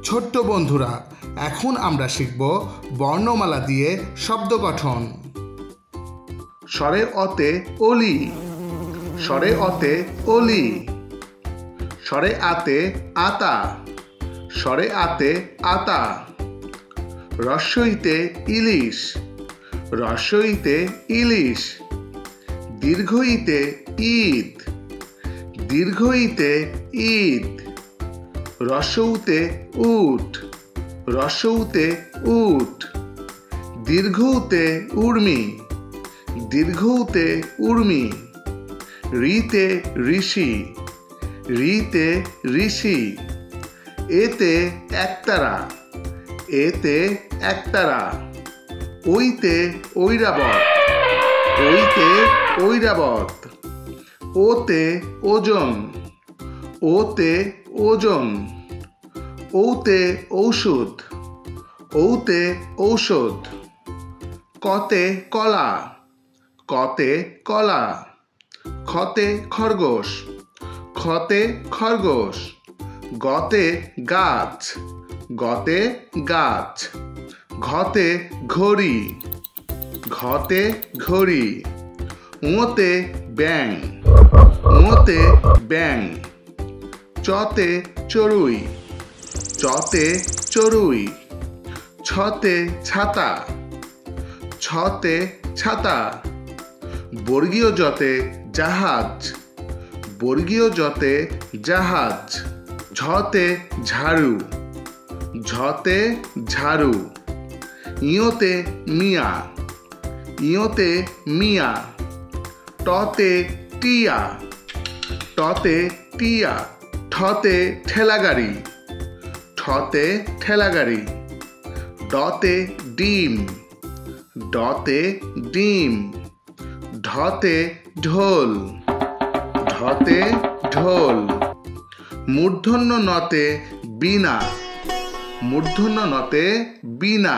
ছোট্ট বন্ধুরা, এখন আমরা শিখব বর্ণমালা দিয়ে শব্দ গঠন। স্বরে অতে অলি, স্বরে অতে অলি। স্বরে আতে আতা, স্বরে আতে আতা। রস্বইতে ইলিশ, রস্বইতে ইলিশ। দীর্ঘইতে ঈদ, দীর্ঘইতে ঈদ। রস্বউতে উট, রস্বউতে উট। দীর্ঘউতে উর্মি, দীর্ঘউতে উর্মি। ঋতে ঋষি, ঋতে ঋষি। এতে একতারা, এতে একতারা। ওইতে ঐরাবত, ওইতে ঐরাবত। ওতে ওজন, ওতে ওজন। ওতে ঔষধ, ওতে ঔষধ। কতে কলা, কতে কলা। খতে খরগোশ, খতে খরগোশ। গতে গাছ, গতে গাছ। ঘতে ঘড়ি, ঘতে ঘড়ি। ওতে ব্যাং, ওতে ব্যাং। চতে চড়ুই, চতে চড়ুই। ছতে ছাতা, ছতে ছাতা। বর্গীয় জতে জাহাজ, বর্গীয় জতে জাহাজ। ঝতে ঝাড়ু, ঝতে ঝাড়ু। ইয়োতে মিয়া, ইয়োতে মিয়া। টতে টিয়া, টতে টিয়া। ঠতে ঠেলাগাড়ি, ঠতে ঠেলাগাড়ি। ডতে ডিম, ডতে ডিম। ঢতে ঢোল, ঢতে ঢোল। মূর্ধন্য নতে বীণা, মূর্ধন্য নতে বীণা।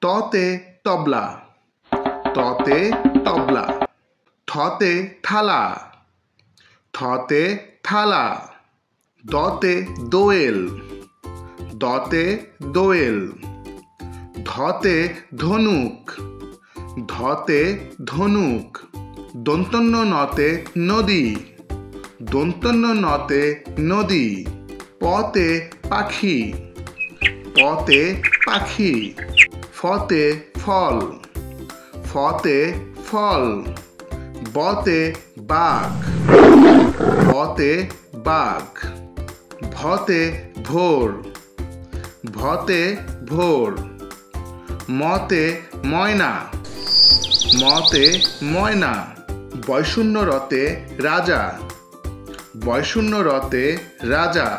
ততে তবলা, ততে তবলা। থতে থালা, থতে থালা। দতে দোয়েল, দতে দোয়েল। ধতে ধনুক, ধতে ধনুক। দন্তন্য নতে নদী, দন্তন্য নতে নদী। পতে পাখি, পতে পাখি। ফতে ফল, ফতে ফল। বতে বাঘ, বতে বাঘ। ভতে ভোর, ভতে ভোর। মতে ময়না, মতে ময়না। বয়শূন্য রতে রাজা, বয়শূন্য রতে রাজা।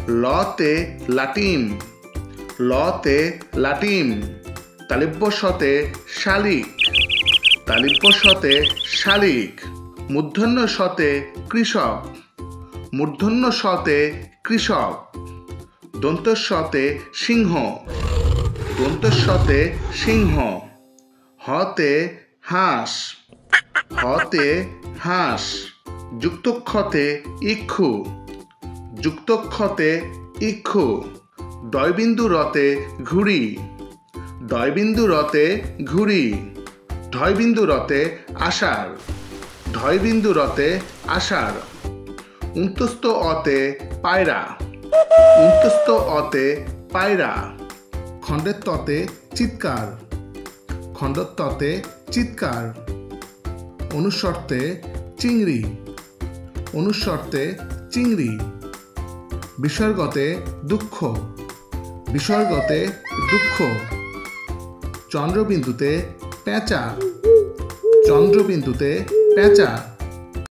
লতে লাটিম, লতে লাটিম। তালিব্য শতে শালিক, তালিব্য শতে শালিক। মূর্ধন্য শতে কৃষক, মূর্ধন্য শতে কৃষক। দন্তস্বতে সিংহ, দন্তস্বতে সিংহ। হতে হাঁস, হতে হাঁস। যুক্তক্ষতে ইক্ষু, যুক্তক্ষতে ইক্ষু। ডয়বিন্দু রতে ঘুড়ি, ডয়বিন্দু রতে ঘুড়ি। ঢয়বিন্দু রতে আষাঢ়, ঢয়বিন্দু রতে আষাঢ়। উন্তস্ত অতে পায়রা, উন্তস্ত অতে পায়রা। খণ্ডের ততে চিৎকার, খণ্ডের ততে চিৎকার। অনুস্বর্তে চিংড়ি, অনুস্বর্তে চিংড়ি। বিসর্গতে দুঃখ, বিসর্গতে দুঃখ। চন্দ্রবিন্দুতে পেঁচা, চন্দ্রবিন্দুতে পেঁচা।